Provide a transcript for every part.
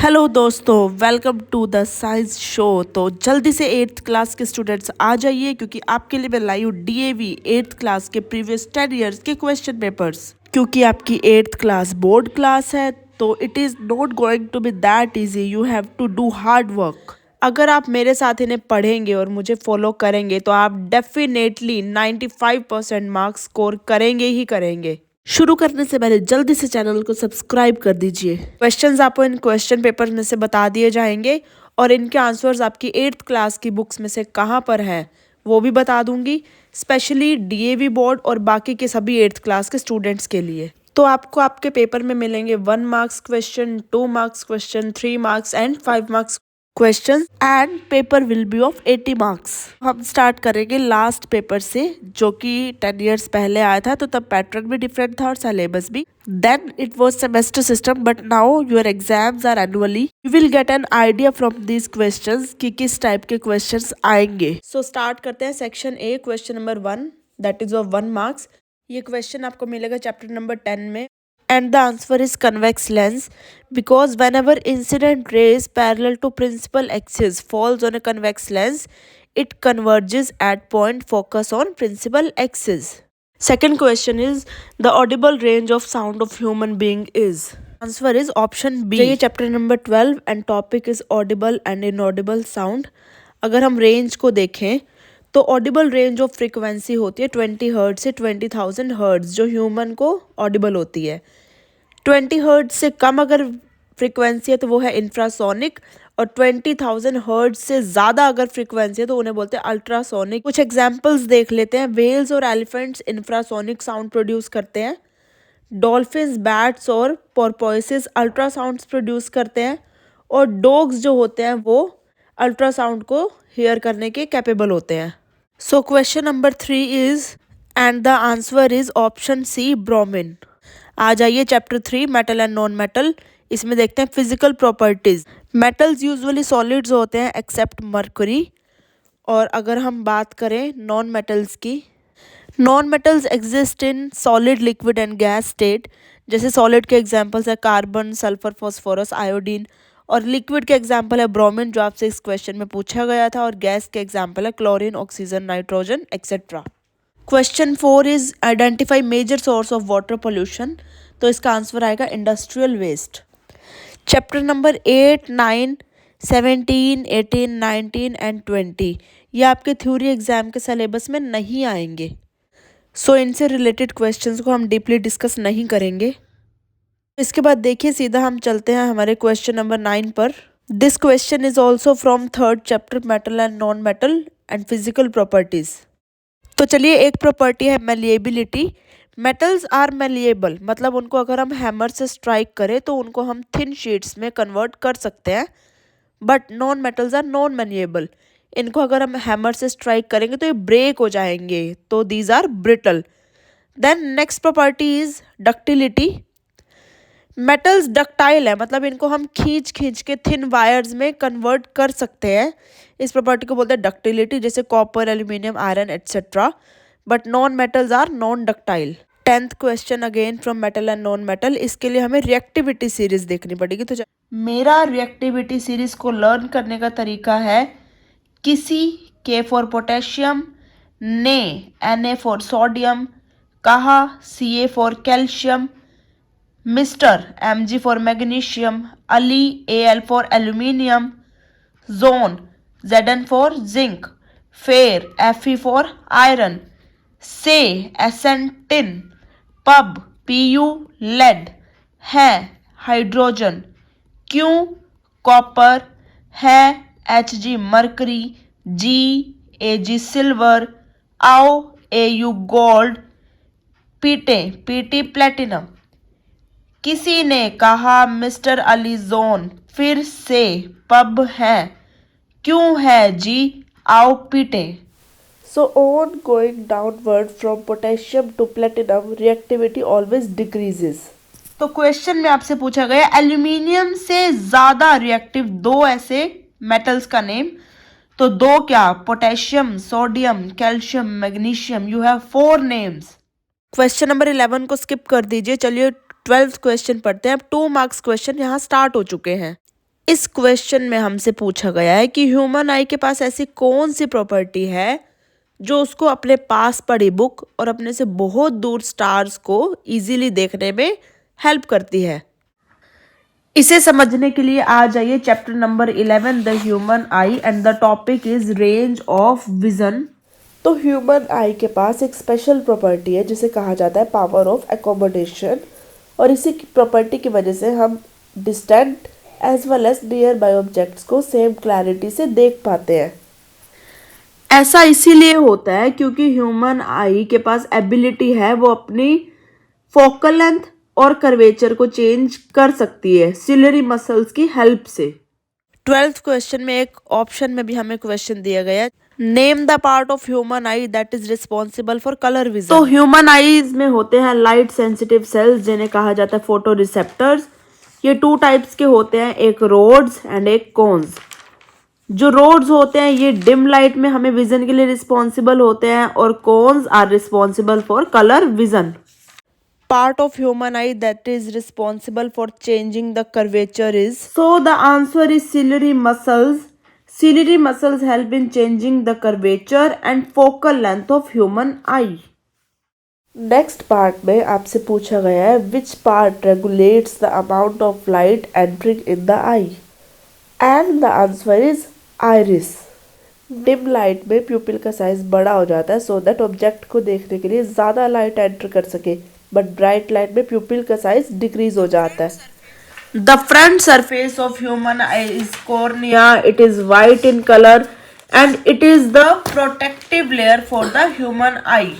Hello दोस्तों, welcome to the science show. तो जल्दी से 8th क्लास के स्टूडेंट्स आ जाइए क्योंकि आपके लिए मैं लाई हूँ डीएवी 8th क्लास के प्रीवियस 10 इयर्स के क्वेश्चन पेपर्स। क्योंकि आपकी 8th क्लास बोर्ड क्लास है तो it is not going to be that easy, you have to do hard work. अगर आप मेरे साथ इन्हें पढ़ेंगे और मुझे फॉलो करेंगे तो आप डेफिनेटली 95% मार्क्स स्कोर करेंगे ही करेंगे। शुरू करने से पहले जल्दी से चैनल को सब्सक्राइब कर दीजिए। क्वेश्चंस आपको इन क्वेश्चन पेपर में से बता दिए जाएंगे और इनके आंसर्स आपकी 8th क्लास की बुक्स में से कहाँ पर हैं वो भी बता दूंगी, स्पेशली डीएवी बोर्ड और बाकी के सभी 8th क्लास के स्टूडेंट्स के लिए। तो आपको आपके पेपर में मिलेंगे 1 marks question, 2 marks question, 3 marks and 5 marks question and paper will be of 80 marks. हम स्टार्ट करेंगे लास्ट पेपर से जो कि 10 इयर्स पहले आया था, तो तब पैटर्न भी डिफरेंट था और सिलेबस भी। Then it was semester system but now your exams are annually. You will get an idea from these questions कि किस टाइप के क्वेश्चंस आएंगे। सो स्टार्ट करते हैं section A, question number 1 that is of 1 marks. ये question आपको मिलेगा chapter number 10 में and the answer is convex lens because whenever incident rays parallel to principal axis falls on a convex lens, it converges at point focus on principal axis. Second question is the audible range of sound of human being is. Answer is option B. ये chapter number 12 and topic is audible and inaudible sound. अगर हम range को देखें तो Audible range of frequency होती है 20 hertz से 20,000 hertz जो ह्यूमन को ऑडिबल होती है। 20 हर्ट्ज से कम अगर फ्रिक्वेंसी है तो वो है इंफ्रासोनिक, और 20,000 हर्ट्ज से ज़्यादा अगर फ्रिक्वेंसी है तो उन्हें बोलते हैं अल्ट्रासोनिक। कुछ एग्जांपल्स देख लेते हैं। वेल्स और एलिफेंट्स इंफ्रासोनिक साउंड प्रोड्यूस करते हैं। डॉल्फिन्स, बैट्स और पोर्पोइसेस अल्ट्रासाउंड्स प्रोड्यूस करते हैं, और डॉग्स जो होते हैं वो अल्ट्रासाउंड को हियर करने के कैपेबल होते हैं। So question number 3 is and the answer is option C, bromine. आ जाइए chapter 3 metal and non metal. इसमें देखते हैं physical properties. Metals usually solids होते हैं एक्सेप्ट मरकरी। और अगर हम बात करें नॉन मेटल्स की, non metals exist in solid, liquid and gas state. जैसे सॉलिड के एग्जांपल्स है कार्बन, सल्फर, फॉस्फोरस, आयोडीन, और लिक्विड के एग्जांपल है ब्रोमीन जो आपसे इस क्वेश्चन में पूछा गया था, और गैस के एग्जांपल है chlorine, oxygen, nitrogen etcetera. Question 4 is identify major source of water pollution. तो इसका आंसर आएगा industrial waste. Chapter number 8, 9, 17, 18, 19 and 20 ये आपके थ्योरी एग्जाम के सिलेबस में नहीं आएंगे। सो इनसे रिलेटेड क्वेश्चंस को हम डीपली डिस्कस नहीं करेंगे। इसके बाद देखिए सीधा हम चलते हैं हमारे क्वेश्चन नंबर 9 पर। This question is also from 3rd chapter metal and non metal and physical properties. तो चलिए, एक प्रॉपर्टी है मेलिएबिलिटी। मेटल्स आर मेलिएबल, मतलब उनको अगर हम हैमर से स्ट्राइक करें तो उनको हम थिन शीट्स में कन्वर्ट कर सकते हैं। But non metals are non malleable, इनको अगर हम हैमर से स्ट्राइक करेंगे तो ये ब्रेक हो जाएंगे, तो these are brittle. Then next property is ductility. Metals ductile है, मतलब इनको हम खींच खींच के थिन वायर्स में कन्वर्ट कर सकते हैं। इस प्रॉपर्टी को बोलते हैं डक्टिलिटी, जैसे copper, aluminium, iron etcetera. But non metals are non ductile. 10th question again from metal and non metal. इसके लिए हमें रिएक्टिविटी सीरीज देखनी पड़ेगी। तो मेरा रिएक्टिविटी सीरीज को लर्न करने का तरीका है किसी, के फॉर पोटेशियम, ने, Na फॉर सोडियम, कहा, Ca for calcium, mister, Mg for magnesium, Ali, Al for aluminium, जोन, Zn फॉर जिंक, फेर, Fe फॉर आयरन, से, Sn टिन, पब, Pu लेड, है हाइड्रोजन, क्यों कॉपर, है Hg मरकरी, Ag सिल्वर, आओ Au गोल्ड, Pt प्लेटिनम। किसी ने कहा मिस्टर अली जोन, फिर से पब है, क्यों है जी, आओ पीटे। So on going downward from potassium to platinum reactivity always decreases. तो क्वेश्चन में आपसे पूछा गया एल्यूमिनियम से ज्यादा रिएक्टिव दो ऐसे मेटल्स का नेम। तो दो क्या, potassium, sodium, calcium, magnesium. You have 4 names. Question number 11 को स्किप कर दीजिए। चलिए 12th क्वेश्चन पढ़ते हैं। अब 2 मार्क्स क्वेश्चन यहाँ स्टार्ट हो चुके हैं। इस क्वेश्चन में हमसे पूछा गया है कि ह्यूमन आई के पास ऐसी कौन सी प्रॉपर्टी है जो उसको अपने पास पड़ी बुक और अपने से बहुत दूर स्टार्स को इजीली देखने में हेल्प करती है। इसे समझने के लिए आ जाइए chapter number 11 the human I and the topic is range of vision. तो ह्यूमन आई के पास एक स्पेशल प्रॉपर्टी है जिसे कहा जाता है पावर ऑफ एकोमोडेशन, और इसी प्रॉपर्टी की वजह से हम distant as well as nearby objects को सेम क्लैरिटी से देख पाते हैं। ऐसा इसीलिए होता है क्योंकि ह्यूमन आई के पास एबिलिटी है वो अपनी फोकल लेंथ और कर्वेचर को चेंज कर सकती है सिलरी मसल्स की हेल्प से। 12th क्वेश्चन में एक ऑप्शन में भी हमें क्वेश्चन दिया गया है, name the part of human I that is responsible for colour vision. तो ह्यूमन आईज में होते हैं लाइट सेंसिटिव सेल्स जिन्हें कहा जाता है फोटो रिसेप्टर्स। ये 2 टाइप्स के होते हैं, एक रोड्स एंड एक कोन्स। जो रोड्स होते हैं ये डिम लाइट में हमें विजन के लिए रिस्पॉन्सिबल होते हैं और cones are responsible for colour vision. Part of human eye that is responsible for changing the curvature is, so the answer is ciliary muscles. Ciliary muscles help in changing the curvature and focal length of human eye. Next part में आपसे पूछा गया है which part regulates the amount of light entering in the eye, and the answer is iris. Dim light में प्यूपिल का size बड़ा हो जाता है सो दैट ऑब्जेक्ट को देखने के लिए ज़्यादा लाइट एंटर कर सके, बट ब्राइट लाइट में प्यूपिल का साइज डिक्रीज हो जाता है। The front surface of human I is cornea, it is white in colour and it is the protective layer for the human आई।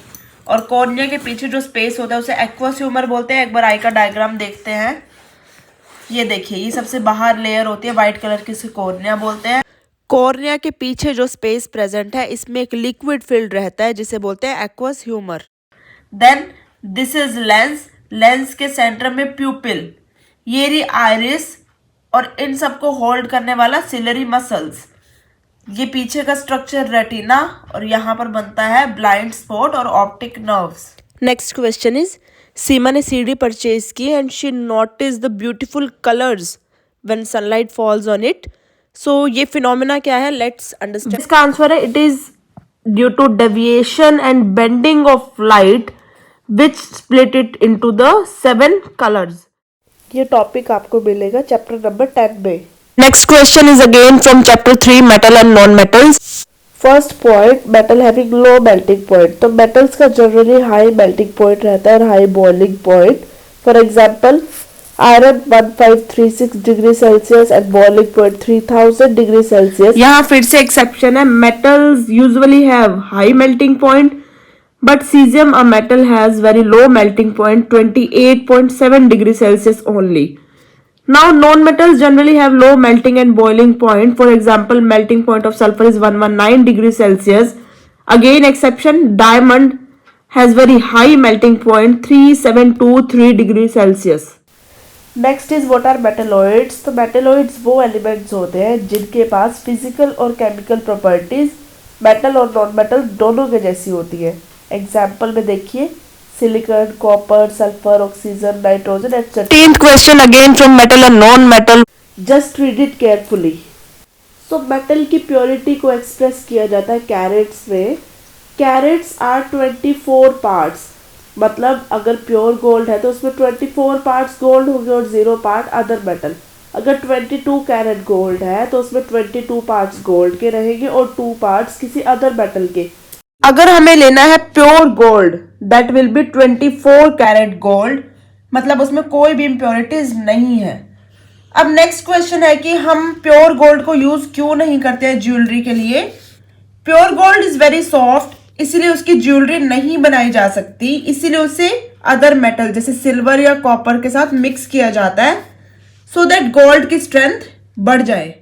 और कॉर्निया के पीछे जो स्पेस होता है उसे एक्वस ह्यूमर बोलते हैं। एक बार आई का डायग्राम देखते हैं, ये देखिए ये सबसे बाहर लेयर होती है व्हाइट कलर की, इसे कॉर्निया बोलते हैं। कॉर्निया के पीछे जो स्पेस प्रेजेंट है इसमें एक लिक्विड फिल्ड रहता है जिसे बोलते हैं aqueous humour. Then this is lens, lens के सेंटर में प्यूपिल, ये रही आइरिस और इन सबको होल्ड करने वाला सिलरी मसल्स। ये पीछे का स्ट्रक्चर रेटिना और यहाँ पर बनता है ब्लाइंड स्पॉट और optic nerves. Next question is, Seema ने सीडी परचेज की and she notice the beautiful colours when sunlight falls on it. So ये फिनोमिना क्या है, लेट्स अंडरस्टैंड। इसका आंसर है it is due to deviation and bending of light which split it into the 7 colors. ये topic आपको मिलेगा chapter number 10 में। Next question is again from chapter 3 metal and non metals. First point, metal having low melting point. तो metals का generally high melting point रहता है और high boiling point. For example iron 1536 degree Celsius and boiling point 3000 degree Celsius. यहाँ फिर से exception है, metals usually have high melting point but cesium, a metal, has very low melting point 28.7 degree Celsius only. Now non-metals generally have low melting and boiling point. For example, melting point of sulfur is 119 degree Celsius. Again exception, diamond has very high melting point 3723 degree Celsius. Next is what are metalloids? तो metalloids वो elements होते हैं जिनके पास physical और chemical properties metal और non-metal दोनों के जैसी होती है। एग्जाम्पल में देखिए silicon, copper, sulphur, oxygen, nitrogen etcetera. 10th question again from metal and non metal, just read it carefully. So metal की प्योरिटी को एक्सप्रेस किया जाता है कैरेट्स में। कैरेट्स आर 24 पार्ट्स, मतलब अगर प्योर गोल्ड है तो उसमें 24 पार्ट्स गोल्ड होंगे और 0 पार्ट अदर मेटल। अगर 22 कैरेट गोल्ड है तो उसमें 22 पार्ट्स गोल्ड के रहेंगे और 2 पार्ट्स किसी अदर मेटल के। अगर हमें लेना है pure gold that will be 24 carat gold, मतलब उसमें कोई भी इम्प्योरिटीज नहीं है। अब नेक्स्ट क्वेश्चन है कि हम प्योर गोल्ड को यूज क्यों नहीं करते हैं ज्वेलरी के लिए। Pure gold is very soft, इसीलिए उसकी ज्वेलरी नहीं बनाई जा सकती, इसीलिए उसे अदर मेटल जैसे सिल्वर या कॉपर के साथ मिक्स किया जाता है सो दैट गोल्ड की स्ट्रेंथ बढ़ जाए।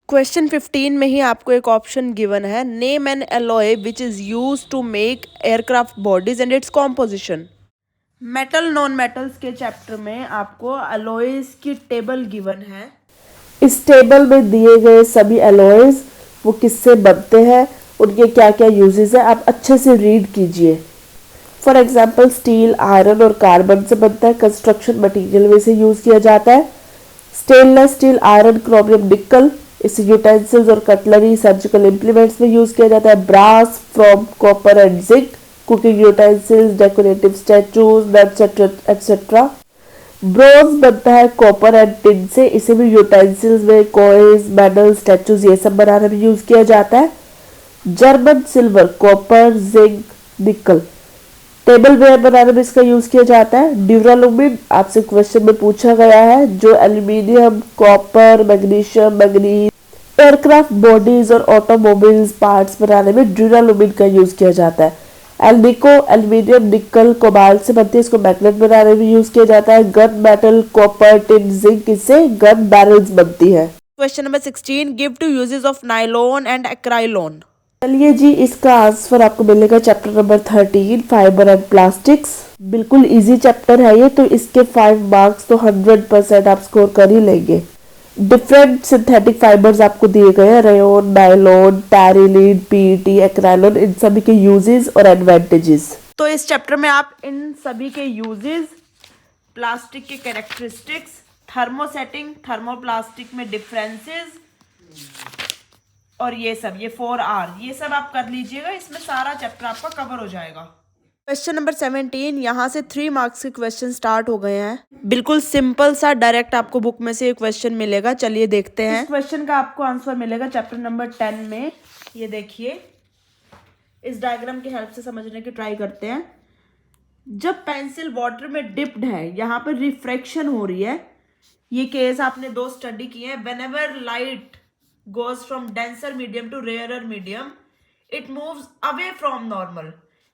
क्वेश्चन 15 में ही आपको एक ऑप्शन गिवन है, name an alloy which is use to make aircraft bodies and its composition. Metal non metals के चैप्टर में आपको एलॉयज की टेबल गिवन है। इस टेबल में दिए गए सभी एलॉयज वो किससे बनते हैं, उनके क्या क्या यूजेस है, आप अच्छे से रीड कीजिए। फॉर एग्जाम्पल स्टील, आयरन और कार्बन से बनता है, कंस्ट्रक्शन मटेरियल में से यूज किया जाता है। स्टेनलेस स्टील, आयरन, क्रोमियम, निकल, इसे यूटेंसिल्स और कटलरी, सर्जिकल इम्प्लीमेंट्स में यूज किया जाता है। Brass from copper and zinc, cooking utensils, decorative statues, nuts etcetera. Bronze बनता है कॉपर एंड टिन से, इसे भी यूटेंसिल्स में कॉइन्स, मेडल, स्टैचूज ये सब बनाने में यूज किया जाता है। जर्मन सिल्वर, कॉपर, जिंक, निकल, टेबल वेयर बनाने में इसका यूज किया जाता है। ड्यूरालुमिन आपसे क्वेश्चन में पूछा गया है, जो aluminium, copper, magnesium, manganese, aircraft bodies और ऑटोमोबाइल्स पार्ट्स बनाने में ड्यूरालुमिन का यूज किया जाता है। एल्निको, एल्यूमिनियम, निकल, कोबाल्ट से बनती है, इसको मैग्नेट बनाने में यूज किया जाता है। Gun metal, copper, tin, zinc, इससे गन बैरल्स बनती है। Question number 16, give two uses of nylon and acrylon. चलिए जी, इसका आंसर आपको मिलेगा chapter number 13, fibre and plastics. बिल्कुल इजी चैप्टर है ये, तो इसके 5 मार्क्स तो 100% आप स्कोर कर ही लेंगे। डिफरेंट सिंथेटिक फाइबर्स आपको दिए गए हैं, रेयोन, नायलॉन, टैरिलीन, पीईटी, एक्राइलॉन, इन सभी के यूजेस और एडवांटेजेस। तो इस चैप्टर में आप इन सभी के यूजेस, प्लास्टिक के कैरेक्टरिस्टिक्स, थर्मोसेटिंग, थर्मोप्लास्टिक में डिफरेंसेस और ये 4R, ये सब आप कर लीजिएगा। इसमें सारा चैप्टर आपका कवर हो जाएगा। क्वेश्चन नंबर 17, यहाँ से 3 मार्क्स के क्वेश्चन स्टार्ट हो गए हैं। बिल्कुल सिंपल सा डायरेक्ट आपको बुक में से एक क्वेश्चन मिलेगा। चलिए देखते हैं। इस क्वेश्चन का आपको आंसर मिलेगा चैप्टर नंबर 10 में। ये देखिए, इस डायग्राम की हेल्प से समझने की ट्राई करते हैं। जब पेंसिल वाटर में डिप्ड है, यहाँ पर रिफ्रैक्शन हो रही है। ये केस आपने 2 स्टडी किए हैं। Whenever light goes from denser medium to rarer medium, it moves away from normal,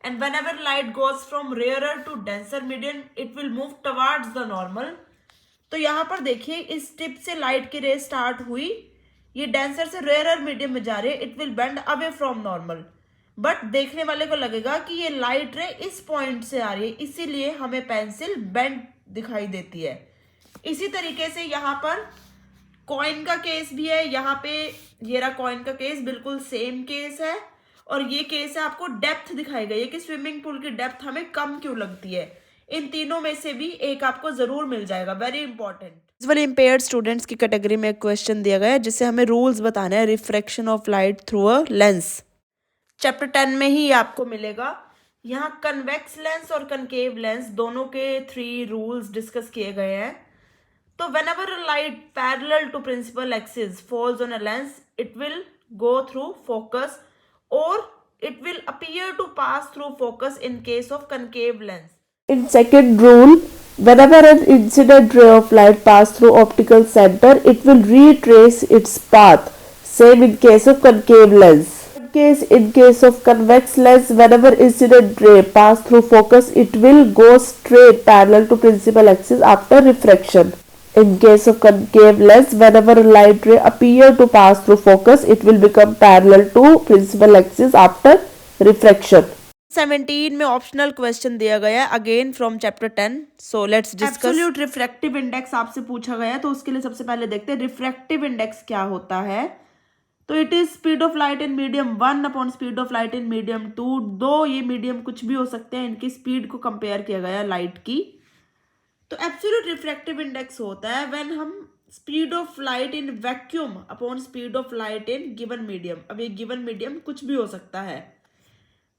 and whenever light goes from rarer to denser medium, it will move towards the normal. तो यहाँ पर देखिए, इस tip से light की रे start हुई, ये डेंसर से रेयर मीडियम में जा रही है, it will bend away from normal. But देखने वाले को लगेगा कि ये लाइट रे इस पॉइंट से आ रही है, इसीलिए हमें पेंसिल बेंड दिखाई देती है। इसी तरीके से यहाँ पर कॉइन का केस भी है। यहाँ पे ये रहा कॉइन का केस, बिल्कुल सेम केस है। और ये केस है, आपको डेप्थ दिखाई गई है कि स्विमिंग पूल की डेप्थ हमें कम क्यों लगती है। इन तीनों में से भी एक आपको जरूर मिल जाएगा, very important. Visually impaired students की कैटेगरी में एक क्वेश्चन दिया गया है, जिससे हमें रूल्स बताने हैं refraction of light through a lens. Chapter 10 में ही आपको मिलेगा। यहाँ कन्वेक्स लेंस और कनकेव लेंस दोनों के 3 रूल्स डिस्कस किए गए हैं। तो whenever a light parallel to principal axis falls on a lens, it will go through focus or it will appear to pass through focus in case of concave lens. In second rule, whenever an incident ray of light passes through optical center, it will retrace its path. Same in case of concave lens. In case of convex lens, whenever incident ray pass through focus, it will go straight parallel to principal axis after refraction. In case of concave lens, whenever a light ray appear to pass through focus, it will become parallel to principal axis after refraction. 17 में optional question दिया गया है, again from chapter 10। So let's discuss. Absolute refractive index आपसे पूछा गया है, तो उसके लिए सबसे पहले देखते हैं रिफ्रैक्टिव इंडेक्स क्या होता है। तो it is speed of light in medium 1 upon speed of light in medium 2। दो ये मीडियम कुछ भी हो सकते हैं, इनकी स्पीड को कंपेयर किया गया है लाइट की। तो एब्सोल्यूट रिफ्रैक्टिव इंडेक्स होता है व्हेन हम speed of light in vacuum upon speed of light in given medium. अब ये गिवन मीडियम कुछ भी हो सकता है।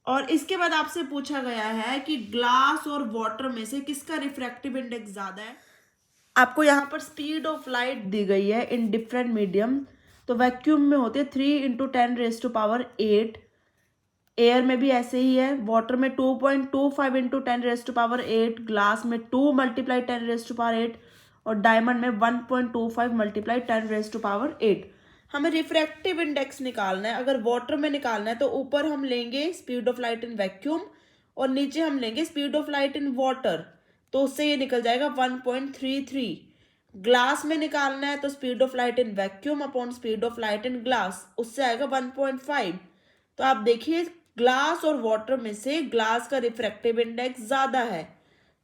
और इसके बाद आपसे पूछा गया है कि ग्लास और वाटर में से किसका रिफ्रैक्टिव इंडेक्स ज्यादा है। आपको यहाँ पर स्पीड ऑफ लाइट दी गई है इन डिफरेंट मीडियम। तो वैक्यूम में होते हैं 3 × 10⁸, एयर में भी ऐसे ही है। वाटर में 2.25 × 10⁸, ग्लास में 2 × 10⁸, और डायमंड में 1.25 × 10⁸। हमें रिफ्रैक्टिव इंडेक्स निकालना है। अगर वाटर में निकालना है तो ऊपर हम लेंगे speed of light in vacuum और नीचे हम लेंगे speed of light in water, तो उससे ये निकल जाएगा 1.33। ग्लास में निकालना है तो speed of light in vacuum upon speed of light in glass, उससे आएगा 1.5। तो आप देखिए, ग्लास और वाटर में से ग्लास का रिफ्रैक्टिव इंडेक्स ज्यादा है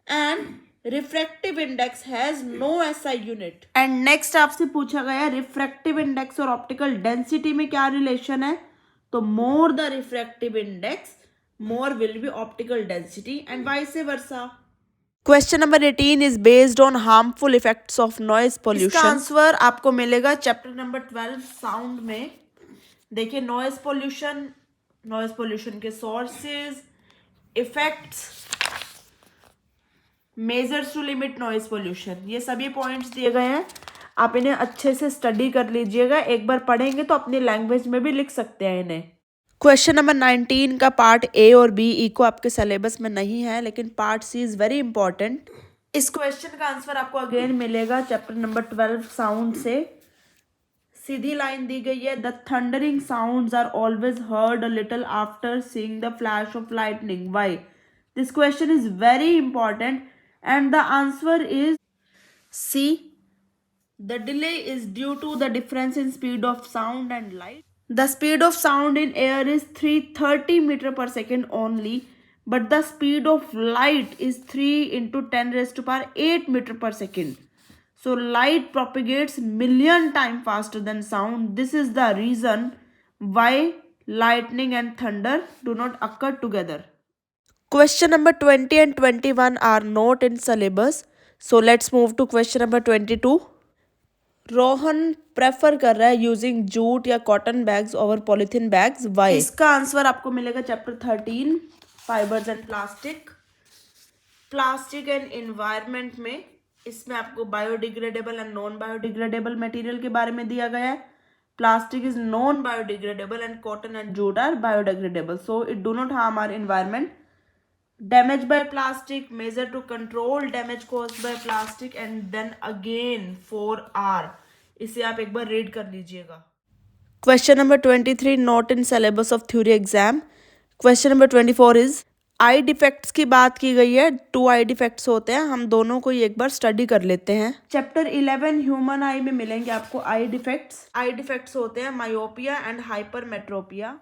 and refractive index has no SI unit. And next आपसे पूछा गया रिफ्रैक्टिव इंडेक्स और ऑप्टिकल डेंसिटी में क्या रिलेशन है। तो more the refractive index more will be optical density and vice versa. Question number 18 is based on harmful effects of noise pollution. इसका answer आपको मिलेगा चैप्टर नंबर 12 साउंड में। देखिए नॉइज पोल्यूशन के sources, effects, measures to limit noise pollution, ये सभी points दिए गए हैं। आप इन्हें अच्छे से स्टडी कर लीजिएगा, एक बार पढ़ेंगे तो अपनी लैंग्वेज में भी लिख सकते हैं इन्हें। क्वेश्चन नंबर 19 का पार्ट ए और बी इको आपके सिलेबस में नहीं है, लेकिन part C is very important. इस क्वेश्चन का आंसर आपको अगेन मिलेगा चैप्टर नंबर 12 साउंड से। सीधी लाइन दी गई है, the thundering sounds are always heard a little after seeing the flash of lightning, why? This question is very important and the answer is C. The delay is due to the difference in speed of sound and light. The speed of sound in air is 330 meter per second only, but the speed of light is 3 into 10 raised to power 8 meter per second. So light propagates million times faster than sound. This is the reason why lightning and thunder do not occur together. Question number 20 and 21 are not in syllabus. So let's move to question number 22. Rohan prefer कर रहा है using jute या cotton bags over polythene bags, why? इसका answer आपको मिलेगा chapter 13 fibres and plastic and environment में। इसमें आपको biodegradable and non biodegradable material के बारे में दिया गया है। Plastic is non biodegradable and cotton and jute are biodegradable, so it do not harm our environment. Damage by plastic, measure to control damage caused by plastic, and then again 4R. इसे आप एक बार read कर लीजिएगा। Question number 23 not in syllabus of theory exam. Question number 24 is I defects की बात की गई है। 2 आई डिफेक्ट्स होते हैं, हम दोनों को एक बार स्टडी कर लेते हैं। चैप्टर 11 ह्यूमन आई में मिलेंगे आपको आई डिफेक्ट्स। आई डिफेक्ट्स होते हैं मायोपिया एंड हाइपरमेट्रोपिया।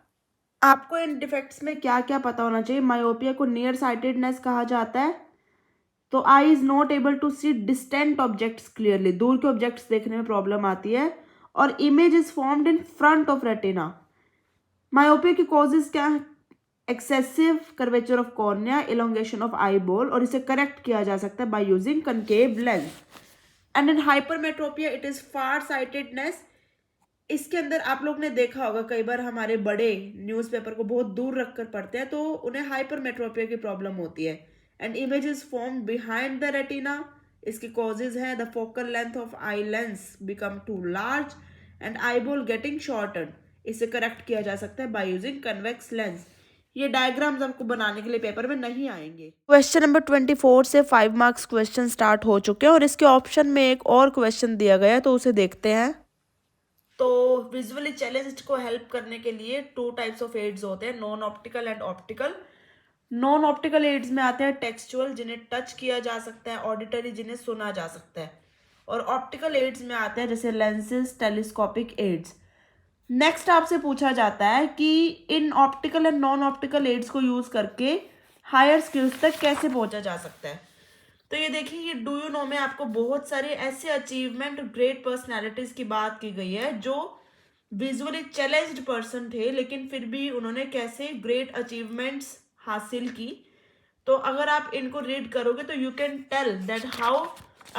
आपको इन डिफेक्ट्स में क्या क्या पता होना चाहिए। मायोपिया को नियर साइटेडनेस कहा जाता है। तो eye is not able to see distant objects clearly, दूर के ऑब्जेक्ट्स देखने में प्रॉब्लम आती है। और image is formed in front of retina. Myopia की कॉजेज क्या है? Excessive curvature of cornea, elongation of eye ball, और इसे करेक्ट किया जा सकता है by using concave lens. And in hypermetropia it is far sightedness. इसके अंदर आप लोग ने देखा होगा कई बार हमारे बड़े न्यूज़पेपर को बहुत दूर रखकर पढ़ते हैं तो उन्हें हाइपरमेट्रोपिया की प्रॉब्लम होती है। And image is formed behind the retina. इसकी कॉजेज है the focal length of eye lens become too large and eye ball getting shorten. इसे करेक्ट किया जा सकता है बाय यूजिंग कन्वेक्स लेंस। ये डायग्राम्स आपको बनाने के लिए पेपर में नहीं आएंगे। क्वेश्चन नंबर 24 से 5 मार्क्स क्वेश्चन स्टार्ट हो चुके हैं और इसके ऑप्शन में एक और क्वेश्चन दिया गया है, तो उसे देखते हैं। तो विजुअली चैलेंज्ड को हेल्प करने के लिए 2 टाइप्स ऑफ एड्स होते हैं, non optical and optical. Non optical aids में आते हैं टेक्सचुअल, जिन्हें टच किया जा सकता है, ऑडिटरी, जिन्हें सुना जा सकता है, और ऑप्टिकल एड्स में आते हैं जैसे लेंसेज, टेलीस्कोपिक एड्स। नेक्स्ट आपसे पूछा जाता है कि इन optical and non optical aids को यूज करके हायर स्किल्स तक कैसे पहुंचा जा सकता है। तो ये देखिए, ये डू यू नो में आपको बहुत सारे ऐसे अचीवमेंट, ग्रेट पर्सनैलिटीज की बात की गई है जो विजुअली चैलेंज्ड पर्सन थे, लेकिन फिर भी उन्होंने कैसे ग्रेट अचीवमेंट्स हासिल की। तो अगर आप इनको रीड करोगे तो you can tell that how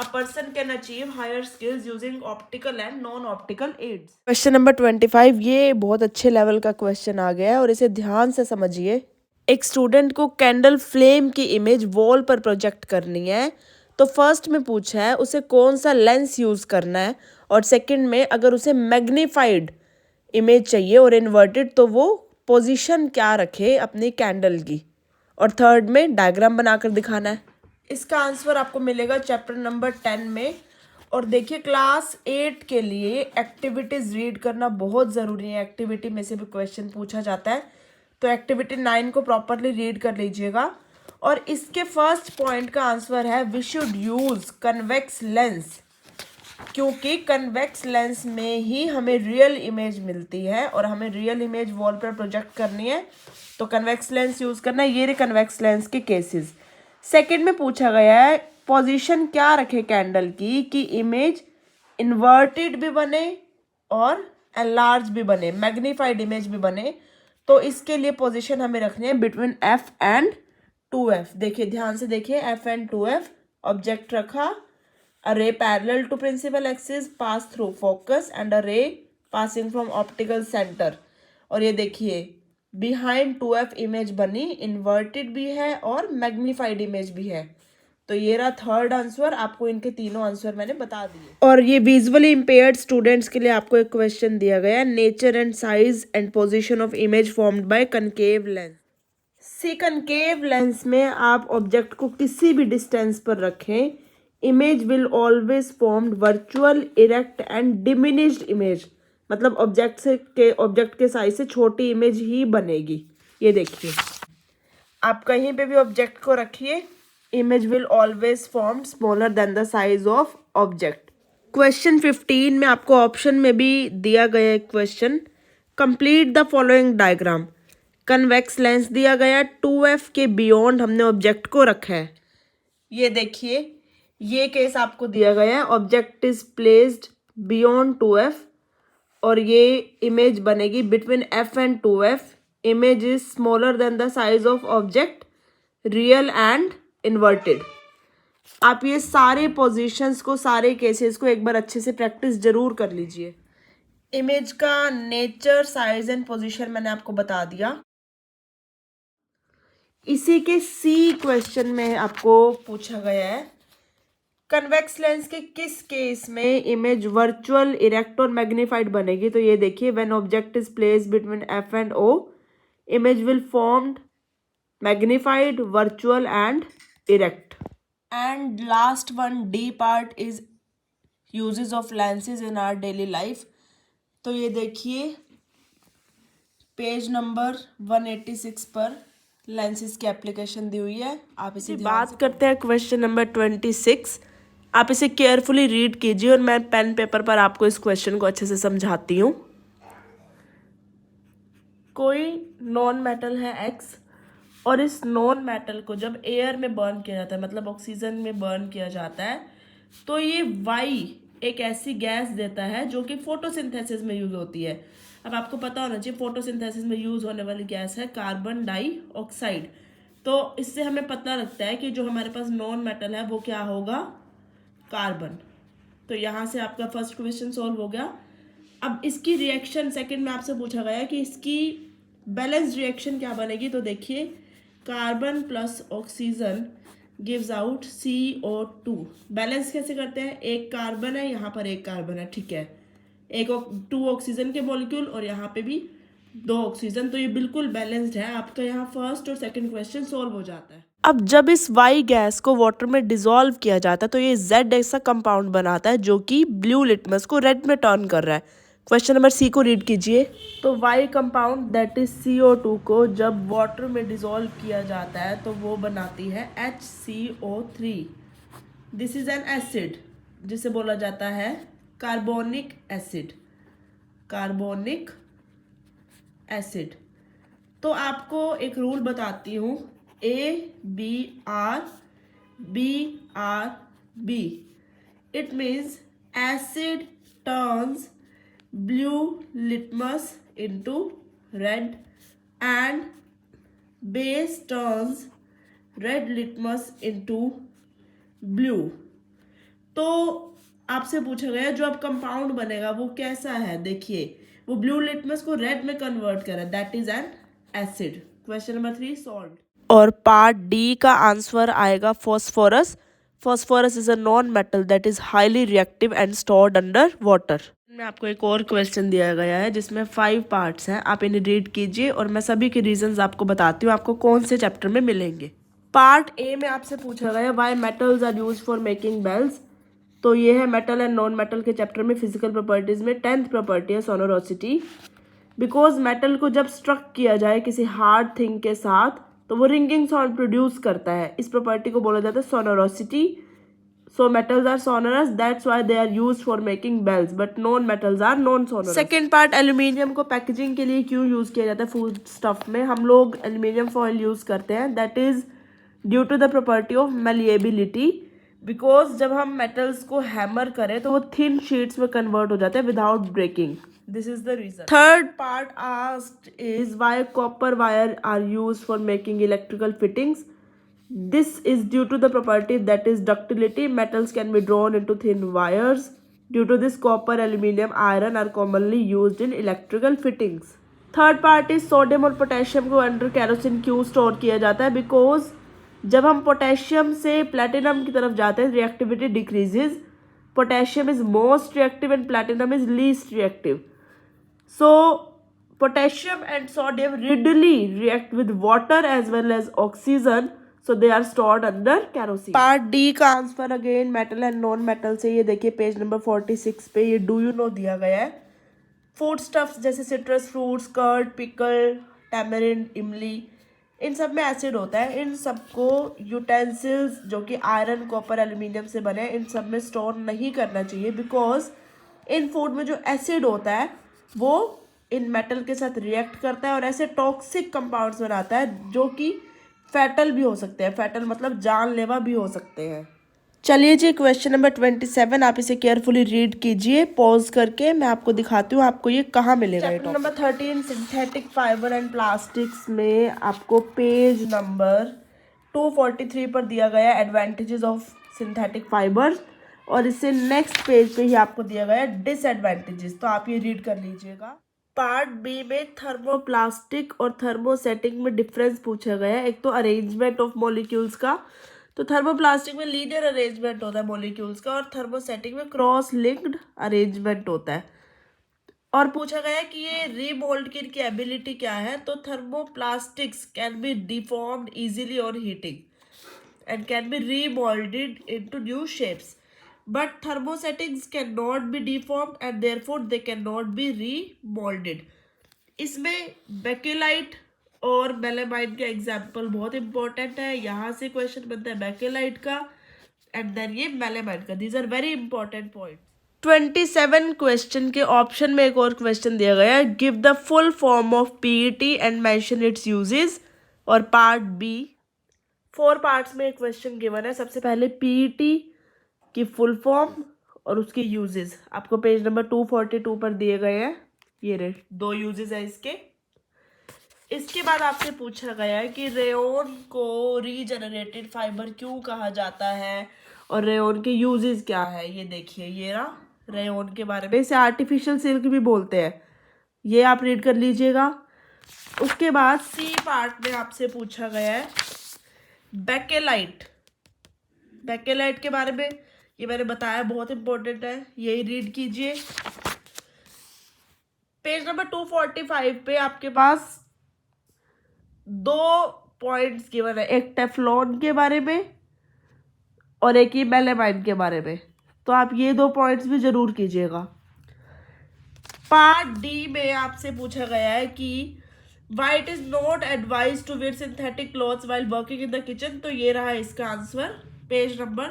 a person can achieve higher skills using optical and non-optical aids. Question number 25, ये बहुत अच्छे लेवल का क्वेश्चन आ गया है और इसे ध्यान से समझिए। एक स्टूडेंट को कैंडल फ्लेम की इमेज वॉल पर प्रोजेक्ट करनी है, तो फर्स्ट में पूछा है उसे कौन सा लेंस यूज करना है, और सेकंड में अगर उसे मैग्नीफाइड इमेज चाहिए और इन्वर्टेड तो वो पोजीशन क्या रखे अपनी कैंडल की, और थर्ड में डायग्राम बनाकर दिखाना है। इसका आंसर आपको मिलेगा चैप्टर नंबर 10 में। और देखिए, क्लास 8 के लिए एक्टिविटीज़ रीड करना बहुत ज़रूरी है। एक्टिविटी में से भी क्वेश्चन पूछा जाता है, तो एक्टिविटी 9 को प्रॉपरली रीड कर लीजिएगा। और इसके फर्स्ट पॉइंट का आंसर है we should use convex lens, क्योंकि कन्वेक्स लेंस में ही हमें रियल इमेज मिलती है और हमें रियल इमेज वॉल पर प्रोजेक्ट करनी है, तो कन्वेक्स लेंस यूज़ करना है। ये रहे कन्वेक्स लेंस के केसेस। सेकंड में पूछा गया है पोजीशन क्या रखे कैंडल की कि इमेज इन्वर्टेड भी बने और एनलार्ज भी बने, मैग्नीफाइड इमेज भी बने। तो इसके लिए पोजीशन हमें रखनी है बिटवीन F एंड 2f, देखिए ध्यान से देखिए, f and 2f, ऑब्जेक्ट रखा, a ray parallel to principal axis pass through focus and a ray passing from optical center। और ये देखिए behind 2f इमेज बनी, इन्वर्टेड भी है और मैग्नीफाइड इमेज भी है। तो ये रहा थर्ड आंसर, आपको इनके तीनों आंसर मैंने बता दिए। और ये विजुअली इम्पेयर्ड स्टूडेंट्स के लिए आपको एक क्वेश्चन दिया गया है, nature and size and position of image formed by concave lens. Concave lens में आप ऑब्जेक्ट को किसी भी डिस्टेंस पर रखें, image will always formed virtual, erect and diminished image, मतलब ऑब्जेक्ट के साइज से छोटी इमेज ही बनेगी। ये देखिए, आप कहीं पे भी ऑब्जेक्ट को रखिए, image will always form smaller than the size of object. Question 15 में आपको ऑप्शन में भी दिया गया है question, complete the following diagram. Convex lens दिया गया, 2f के बियॉन्ड हमने ऑब्जेक्ट को रखा है। ये देखिए, ये केस आपको दिया गया है, object is placed beyond 2f और ये इमेज बनेगी between f and 2f, image is smaller than the size of object, real and inverted. आप ये सारे पोजीशंस को, सारे केसेस को एक बार अच्छे से प्रैक्टिस जरूर कर लीजिए। इमेज का नेचर, साइज एंड पोजीशन मैंने आपको बता दिया। इसी के सी क्वेश्चन में आपको पूछा गया है, कन्वेक्स लेंस के किस केस में इमेज वर्चुअल, इरेक्ट और मैग्नीफाइड बनेगी। तो ये देखिए, when object is placed between F and O, image will formed magnified, virtual and erect. And last one, D part is uses of lenses in our daily life. तो ये देखिए, page number 186 पर lenses की application दी हुई है। आप इसे बात करते हैं क्वेश्चन नंबर 26। आप इसे केयरफुली रीड कीजिए और मैं पेन पेपर पर आपको इस क्वेश्चन को अच्छे से समझाती हूँ। कोई नॉन मेटल है X और इस नॉन मेटल को जब एयर में बर्न किया जाता है, मतलब ऑक्सीजन में बर्न किया जाता है, तो ये Y एक ऐसी गैस देता है जो कि फोटोसिंथेसिस में यूज होती है। अब आपको पता होना चाहिए, फोटोसिंथेसिस में यूज होने वाली गैस है कार्बन डाइऑक्साइड। तो इससे हमें पता लगता है कि जो हमारे पास नॉन मेटल है वो क्या होगा, कार्बन। तो यहाँ से आपका फर्स्ट क्वेश्चन सॉल्व हो गया। अब इसकी रिएक्शन सेकंड में आपसे पूछा गया कि इसकी बैलेंस रिएक्शन क्या बनेगी। तो देखिए, carbon plus oxygen gives out CO2। Balance कैसे करते हैं, एक कार्बन है, यहाँ पर एक कार्बन है, ठीक है, एक 2 ऑक्सीजन के मॉलिक्यूल और यहाँ पे भी 2 ऑक्सीजन। तो ये बिल्कुल बैलेंस्ड है। आपका यहाँ फर्स्ट और सेकंड क्वेश्चन सॉल्व हो जाता है। अब जब इस Y गैस को वाटर में डिसॉल्व किया जाता है तो ये Z ऐसा कंपाउंड बनाता है जो कि ब्लू लिटमस को रेड में टर्न कर रहा है। क्वेश्चन नंबर सी को रीड कीजिए। तो Y compound that is CO2 को जब वाटर में डिसॉल्व किया जाता है तो वो बनाती है HCO3। This is an acid जिसे बोला जाता है कार्बोनिक एसिड। Carbonic acid. तो आपको एक रूल बताती हूँ, ABR BRB। It means asset turns blue litmus into red and base turns red litmus into blue। तो आपसे पूछा गया जो अब कंपाउंड बनेगा वो कैसा है। देखिए, वो ब्लू लिटमस को रेड में कन्वर्ट कर रहा है, that is an acid. Question number 3 solve. और पार्ट डी का आंसर आएगा phosphorus. Phosphorus is a non metal that is highly reactive and stored under water. में आपको एक और क्वेश्चन दिया गया है जिसमें 5 पार्ट्स हैं, आप इन्हें रीड कीजिए और मैं सभी के रीजंस आपको बताती हूँ आपको कौन से चैप्टर में मिलेंगे। पार्ट ए में आपसे पूछा गया why metals are used for making bells. तो ये है मेटल एंड नॉन मेटल के चैप्टर में फिजिकल प्रॉपर्टीज में 10th प्रॉपर्टी है सोनोरोसिटी। बिकॉज मेटल को जब स्ट्रक किया जाए किसी हार्ड थिंग के साथ तो वो रिंगिंग साउंड प्रोड्यूस करता है, इस प्रॉपर्टी को बोला जाता है सोनोरोसिटी। So metals are sonorous, that's why they are used for making bells, but non-metals are non-sonorous. Second part, aluminium को पैकेजिंग के लिए क्यों यूज किया जाता है फूड स्टफ में। हम लोग एल्यूमिनियम फॉइल यूज करते हैं, that is due to the property of malleability. Because जब हम मेटल्स को हैमर करें तो वो थिन शीट्स में कन्वर्ट हो जाते हैं without breaking, this is the reason. Third part asked is why copper wire are used for making electrical fittings. This is due to the property that is ductility. Metals can be drawn into thin wires. Due to this, copper, aluminium, iron are commonly used in electrical fittings. Third part is sodium और potassium को under kerosene क्यों store किया जाता है? Because जब हम potassium से platinum की तरफ जाते हैं reactivity decreases. Potassium is most reactive and platinum is least reactive. So potassium and sodium readily react with water as well as oxygen, so they are stored under kerosene. Part D का answer again metal and non metal से. ये देखिए page number 46 पे ये do you know दिया गया है. Food stuffs जैसे citrus fruits, curd, pickle, tamarind, इमली, इन सब में एसिड होता है. इन सबको यूटेंसिल्स जो कि आयरन, कॉपर, एल्यूमिनियम से बने इन सब में स्टोर नहीं करना चाहिए. बिकॉज इन फूड में जो एसिड होता है वो इन मेटल के साथ रिएक्ट करता है और ऐसे टॉक्सिक कंपाउंड्स बनाता है जो कि फैटल भी हो सकते हैं. फैटल मतलब जानलेवा भी हो सकते हैं. चलिए जी क्वेश्चन नंबर 27 आप इसे केयरफुली रीड कीजिए पॉज करके. मैं आपको दिखाती हूँ आपको ये कहाँ मिलेगा. Chapter number 13 synthetic fibre and plastics में आपको पेज नंबर 243 पर दिया गया एडवांटेजेस ऑफ सिंथेटिक फाइबर और इससे नेक्स्ट पेज पे ही आपको दिया गया डिसएडवांटेजेस. तो आप ये रीड कर लीजिएगा. पार्ट बी में थर्मोप्लास्टिक और थर्मोसेटिंग में डिफरेंस पूछा गया है. एक तो अरेंजमेंट ऑफ मॉलिक्यूल्स का. तो थर्मोप्लास्टिक में लीनियर अरेंजमेंट होता है मॉलिक्यूल्स का और थर्मोसेटिक में क्रॉस लिंक्ड अरेंजमेंट होता है. और पूछा गया है कि ये रीमोल्ड की इनकी एबिलिटी क्या है. तो thermoplastics can be deformed easily on heating and can be remolded into new shapes, but thermosetics cannot be deformed and therefore they cannot be remolded. इसमें बेकेलाइट और मेलामाइन का एग्जाम्पल बहुत इंपॉर्टेंट है. यहाँ से क्वेश्चन बनता है बेकेलाइट का एंड देन ये मेलामाइन का. These are very important point. 27 question के ऑप्शन में एक और क्वेश्चन दिया गया है. Give the full form of PET and mention its uses. और पार्ट बी 4 पार्ट्स में एक क्वेश्चन गिवन है. सबसे पहले पीईटी की फुल फॉर्म और उसके यूजेस आपको पेज नंबर 242 पर दिए गए हैं. ये रे 2 यूजेस है इसके. इसके बाद आपसे पूछा गया है कि रेयन को रीजनरेटेड फाइबर क्यों कहा जाता है और रेयन के यूजेस क्या है. ये देखिए ये ना रेयन के बारे में. इसे आर्टिफिशियल सिल्क भी बोलते हैं. ये आप रीड कर लीजिएगा. उसके बाद सी पार्ट में आपसे पूछा गया है बेकेलाइट. बेकेलाइट के बारे में ये मैंने बताया बहुत इंपॉर्टेंट है. यही रीड कीजिए. पेज नंबर 245 पे आपके पास 2 पॉइंट्स गिवन है. एक टेफ्लॉन के बारे में और एक ही मेलामाइन के बारे में. तो आप ये 2 पॉइंट्स भी जरूर कीजिएगा. पार्ट डी में आपसे पूछा गया है कि why it is not advised to wear synthetic clothes while working in the kitchen. तो ये रहा इसका आंसर पेज नंबर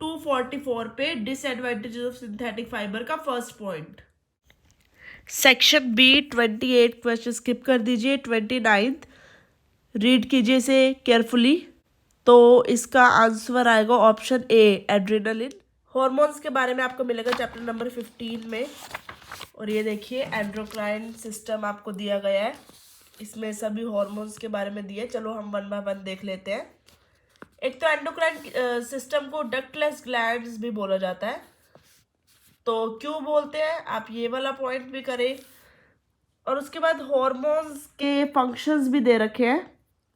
244 पे डिसएडवांटेजेस ऑफ सिंथेटिक फाइबर का first point. Section B 28 question skip कर दीजिए. 29 रीड कीजिए इसे केयरफुली. तो इसका आंसर आएगा ऑप्शन ए एड्रेनालिन. हॉर्मोन्स के बारे में आपको मिलेगा चैप्टर नंबर 15 में. और ये देखिए एंडोक्राइन सिस्टम आपको दिया गया है. इसमें सभी हार्मोन्स के बारे में दिए. चलो हम 1 बाय 1 देख लेते हैं. एक तो एंडोक्राइन सिस्टम को डक्टलेस ग्लैंड्स भी बोला जाता है. तो क्यों बोलते हैं आप ये वाला पॉइंट भी करें. और उसके बाद हार्मोन्स के फंक्शंस भी दे रखे हैं.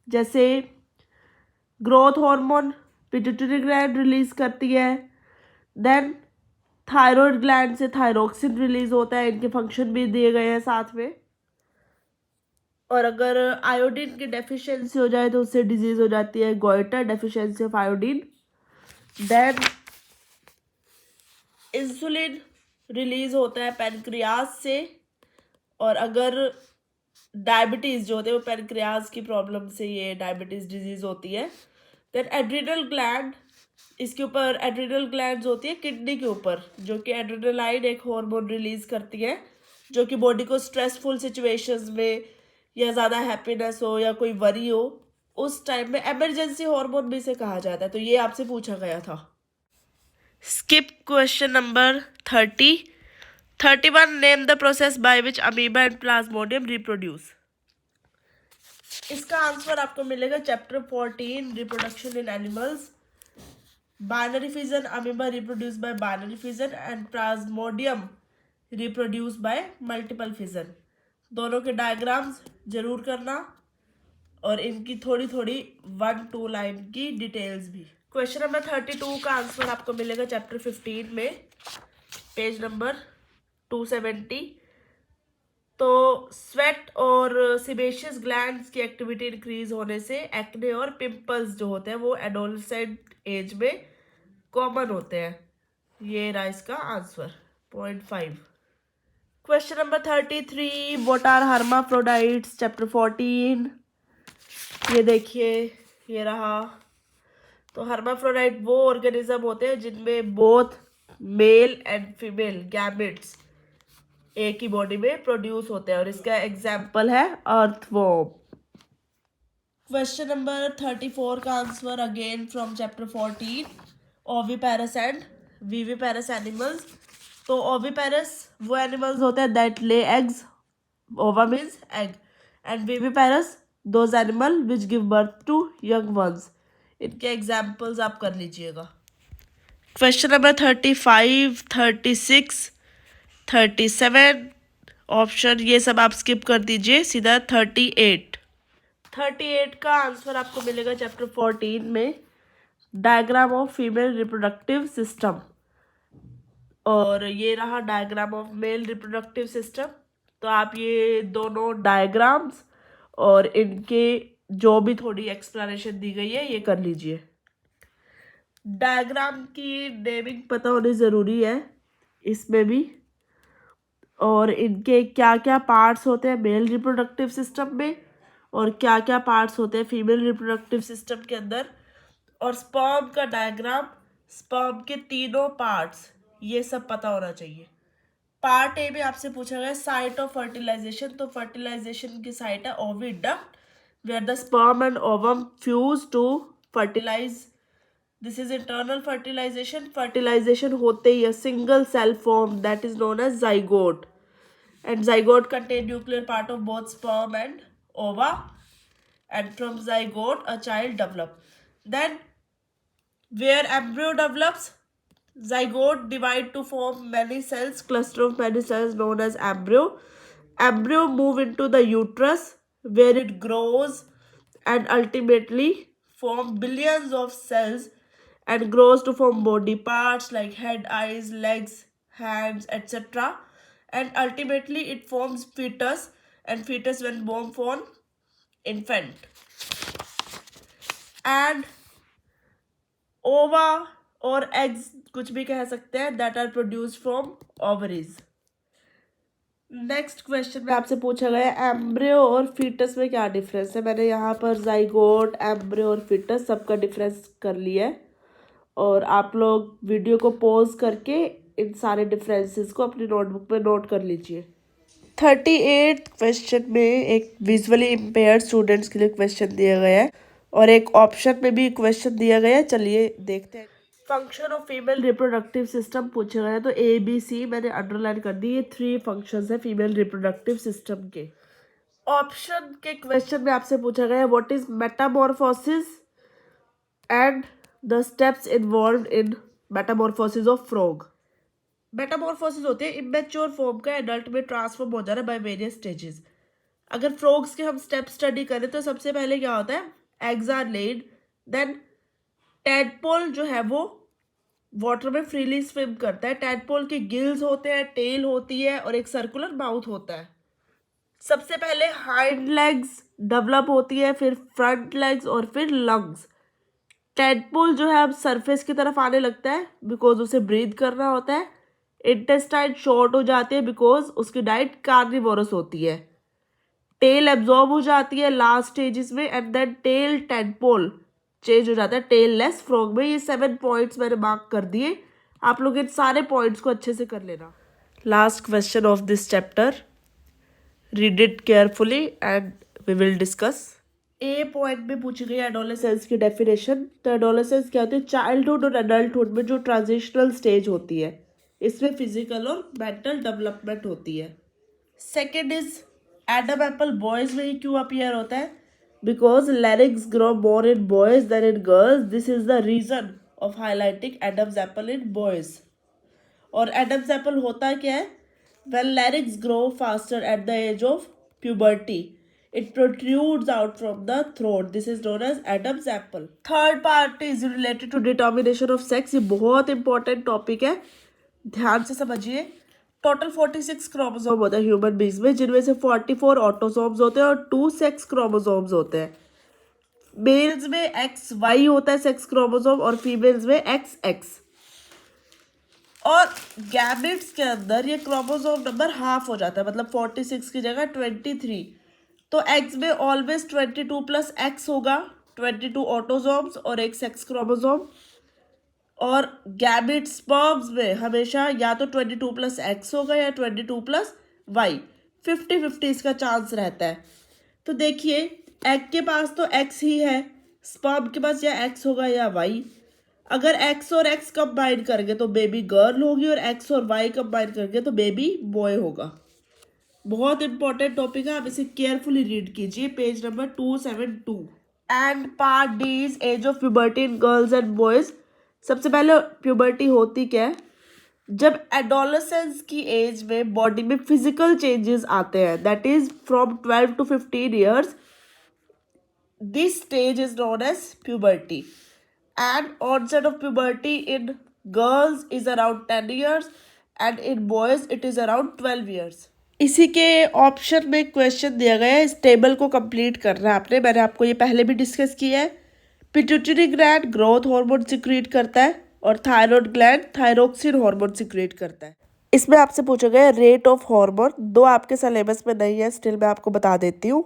जैसे growth hormone pituitary gland release करती है. देन थायराइड ग्लैंड से थायरोक्सिन रिलीज होता है. इनके फंक्शन भी दिए गए हैं साथ में. और अगर आयोडीन की डेफिशिएंसी हो जाए तो उससे डिजीज हो जाती है goitre deficiency of iodine. Then insulin release होता है पैनक्रियाज से. और अगर डायबिटीज़ जो होते हैं वो पैनक्रियाज की प्रॉब्लम से ये डायबिटीज़ डिजीज होती है. देन एड्रिनल ग्लैंड इसके ऊपर एड्रिनल ग्लैंड्स होती है किडनी के ऊपर जो कि एड्रेनालाइन एक हार्मोन रिलीज करती है जो कि बॉडी को स्ट्रेसफुल सिचुएशंस में या ज़्यादा हैप्पीनेस हो या कोई वरी हो उस टाइम में इमरजेंसी हार्मोन भी इसे कहा जाता है. तो ये आपसे पूछा गया था. Skip question number 30. 31 name the process by which amoeba and Plasmodium reproduce. इसका आंसर आपको मिलेगा chapter 14 reproduction in animals. Binary fission, amoeba reproduced by binary fission and plasmodium reproduced by multiple fission. दोनों के डायग्राम्स जरूर करना और इनकी थोड़ी थोड़ी 1-2 लाइन की डिटेल्स भी. क्वेश्चन नंबर 32 का आंसर आपको मिलेगा चैप्टर 15 में, पेज नंबर 270. तो स्वेट और सिबेशियस ग्लैंड्स की एक्टिविटी इंक्रीज होने से एक्ने और पिंपल्स जो होते हैं वो एडोलसेंट एज में कॉमन होते हैं. ये रहा इसका answer 0.5. Question number 33, what are hermaphrodites, chapter 14. ये देखिए, ये रहा. तो हर्माफ्रोडाइट वो ऑर्गेनिज्म होते हैं जिनमें both male and female gametes एक ही बॉडी में प्रोड्यूस होते हैं और इसका एग्जाम्पल है अर्थवॉर्म. क्वेश्चन नंबर 34 का answer again from chapter 14, oviparous and viviparous animals. तो ओविपेरस वो एनिमल्स होते हैं that lay eggs, ova means egg, and viviparous those animal which give birth to young ones. इनके एग्जाम्पल्स आप कर लीजिएगा. क्वेश्चन नंबर 35, 36, 37 ऑप्शन ये सब आप स्किप कर दीजिए, सीधा 38. 38 का आंसर आपको मिलेगा चैप्टर 14 में, diagram of female reproductive system. और ये रहा diagram of male reproductive system. तो आप ये दोनों डायग्राम्स और इनके जो भी थोड़ी एक्सप्लेनेशन दी गई है ये कर लीजिए. डायग्राम की नेमिंग पता होनी ज़रूरी है इसमें भी, और इनके क्या क्या पार्ट्स होते हैं मेल रिप्रोडक्टिव सिस्टम में और क्या क्या पार्ट्स होते हैं फीमेल रिप्रोडक्टिव सिस्टम के अंदर. और स्पर्म का डायग्राम, स्पर्म के तीनों पार्ट्स, ये सब पता होना चाहिए. पार्ट ए में आपसे पूछा गया साइट ऑफ फर्टिलाइजेशन. तो फर्टिलाइजेशन की साइट है oviduct where the sperm and ovum fuse to fertilize. This is internal fertilization. Fertilization होते ही single cell form that is known as zygote, and zygote contain nuclear part of both sperm and ova, and from zygote a child develop. Then where embryo develops, zygote divide to form many cells, cluster of many cells known as embryo. Embryo move into the uterus where it grows and ultimately form billions of cells and grows to form body parts like head, eyes, legs, hands, etc. And ultimately it forms fetus, and fetus when born form infant. And ova और eggs कुछ भी कह सकते हैं that are produced from ovaries. Next question में आपसे पूछा गया एम्ब्रियो और फीटस में क्या डिफरेंस है. मैंने यहाँ पर जाइगोट, एम्ब्रियो और फीटस सबका डिफरेंस कर लिया है, और आप लोग वीडियो को पॉज करके इन सारे डिफरेंसेस को अपनी नोटबुक में नोट कर लीजिए. 38 क्वेश्चन में एक विजुअली इम्पेयर्ड स्टूडेंट्स के लिए क्वेश्चन दिया गया है और एक ऑप्शन में भी क्वेश्चन दिया गया है. चलिए देखते हैं. Function of female reproductive system पूछा गया है. तो ABC मैंने अंडरलाइन कर दी. ये 3 फंक्शंस है फीमेल रिप्रोडक्टिव सिस्टम के. ऑप्शन के क्वेश्चन में आपसे पूछा गया है what is Metamorphosis and the steps involved in Metamorphosis of frog. Metamorphosis होती है इमेच्योर फॉर्म का एडल्ट में ट्रांसफॉर्म हो जाना बाय वेरियस स्टेजेस. अगर फ्रॉग्स के हम स्टेप स्टडी करें तो सबसे पहले क्या होता है, eggs are laid, then tadpole जो है वो वाटर में फ्रीली स्विम करता है. टैडपोल के गिल्स होते हैं, टेल होती है और एक सर्कुलर माउथ होता है. सबसे पहले हाइंड लेग्स डेवलप होती है, फिर फ्रंट लेग्स और फिर लंग्स. टैडपोल जो है अब सरफेस की तरफ आने लगता है बिकॉज उसे ब्रीथ करना होता है. इंटेस्टाइन शॉर्ट हो जाती है बिकॉज उसकी डाइट कार्निवोरस होती है. टेल एब्जॉर्ब हो जाती है लास्ट स्टेजेस में, and then tail tadpole change हो जाता है टेल लेस फ्रॉग में. ये 7 पॉइंट्स मैंने मार्क कर दिए. आप लोग इन सारे पॉइंट्स को अच्छे से कर लेना. Last question of this chapter, read it carefully and we will discuss. A point में पूछी गई एडोलेसेंस की डेफिनेशन. तो एडोलेसेंस क्या होती है, चाइल्डहुड और एडल्टहुड में जो ट्रांजिशनल स्टेज होती है, इसमें फिजिकल और मेंटल डेवलपमेंट होती है. Second is Adam Apple boys में ही क्यों अपीयर होता है, because larynx grow more in boys than in girls. This is the reason of highlighting Adam's apple in boys. और Adam's apple होता क्या है? When larynx grow faster at the age of puberty, it protrudes out from the throat. This is known as Adam's apple. Third part is related to determination of sex. ये बहुत important topic है, ध्यान से समझिए. Total 46 chromosome होते हैं human beings में, जिनमें से 44 ऑटोसोम्स होते हैं और 2 सेक्स क्रोमोसोम्स होते हैं. मेल्स में XY होता है सेक्स क्रोमोसोम और फीमेल्स में XX. और गैमेट्स के अंदर ये क्रोमोसोम नंबर हाफ हो जाता है, मतलब 46 की जगह 23. तो एक्स में ऑलवेज 22 प्लस एक्स होगा, 22 ऑटोसोम्स और एक सेक्स क्रोमोसोम. और गैमेट स्पर्म्स में हमेशा या तो 22 प्लस एक्स होगा या 22 प्लस वाई. 50-50 इसका चांस रहता है. तो देखिए एग के पास तो एक्स ही है, स्पर्म के पास या एक्स होगा या वाई. अगर एक्स और एक्स कंबाइन करेंगे तो बेबी गर्ल होगी और एक्स और वाई कंबाइन करेंगे तो बेबी बॉय होगा. बहुत इंपॉर्टेंट टॉपिक है, आप इसे केयरफुली रीड कीजिए. Page number 272. And part D is age of puberty in girls and boys. सबसे पहले प्यूबर्टी होती क्या है? जब एडोलेसेंस की एज में बॉडी में फिजिकल चेंजेस आते हैं, that is from 12 to 15 years. This stage is known as puberty. And onset of puberty in girls is around 10 years and in boys it is around 12 years. इसी के option में question दिया गया है, इस table को कंप्लीट करना है आपने. मैंने आपको ये पहले भी डिस्कस किया है. Pituitary gland growth hormone secrete करता है और thyroid gland thyroxine hormone secrete करता है. इसमें आपसे पूछा गया रेट ऑफ हार्मोन. दो आपके सिलेबस में नहीं है, स्टिल मैं आपको बता देती हूँ.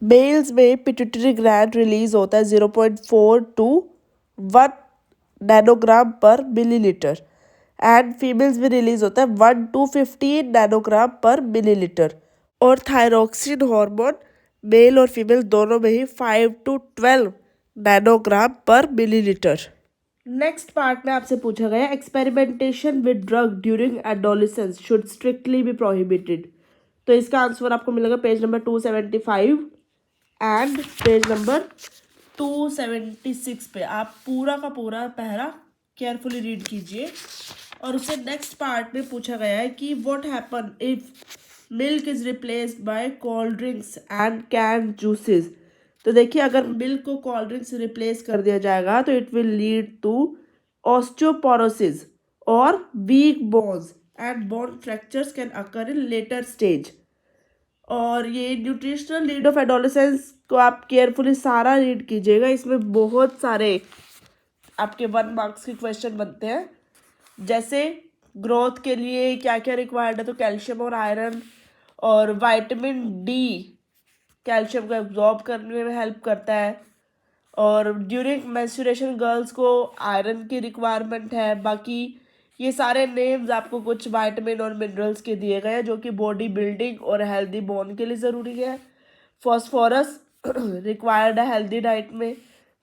मेल्स में पिट्यूटरी ग्लैंड रिलीज होता है 0.4 to 1 nanogram per millilitre and females में रिलीज होता है 1 to 15 नैनोग्राम पर मिलीलीटर. और थायरोक्सिन हार्मोन मेल और फीमेल दोनों में ही 5 to 12 nanogram per millilitre. Next part में आपसे पूछा गया experimentation with drug during adolescence should strictly be prohibited. तो इसका आंसर आपको मिलेगा page number 275 and page number 276 पे. आप पूरा का पूरा पहरा केयरफुली रीड कीजिए. और उससे नेक्स्ट पार्ट में पूछा गया है कि what happen if milk is replaced by cold drinks and can juices. तो देखिए अगर मिल्क को कोल्ड ड्रिंक से रिप्लेस कर दिया जाएगा तो it will lead to osteoporosis और weak bones and bone fractures can occur in later stage. और ये न्यूट्रिशनल नीड ऑफ एडोलेसेंस को आप केयरफुली सारा रीड कीजिएगा. इसमें बहुत सारे आपके 1 मार्क्स के क्वेश्चन बनते हैं, जैसे ग्रोथ के लिए क्या क्या रिक्वायर्ड है. तो कैल्शियम और आयरन और विटामिन डी कैल्शियम को एब्जॉर्ब करने में हेल्प करता है. और ड्यूरिंग मेंस्ट्रुएशन गर्ल्स को आयरन की रिक्वायरमेंट है. बाकी ये सारे नेम्स आपको कुछ विटामिन और मिनरल्स के दिए गए हैं जो कि बॉडी बिल्डिंग और हेल्दी बोन के लिए ज़रूरी है. फॉस्फोरस रिक्वायर्ड है हेल्दी डाइट में.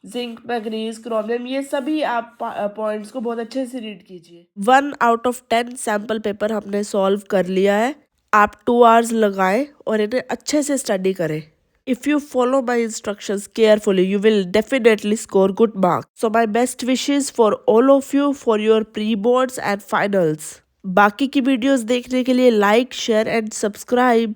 जिंक, मैग्नीज, क्रोमियम, ये सभी आप पॉइंट्स को बहुत अच्छे से रीड कीजिए. 1 out of 10 सैम्पल पेपर हमने सॉल्व कर लिया है. आप 2 hours लगाएं और इन्हें अच्छे से स्टडी करें. If you follow my instructions carefully, you will definitely score good marks. So my best wishes for all of you for your pre-boards and finals. बाकी की वीडियोस देखने के लिए लाइक, शेयर एंड सब्सक्राइब.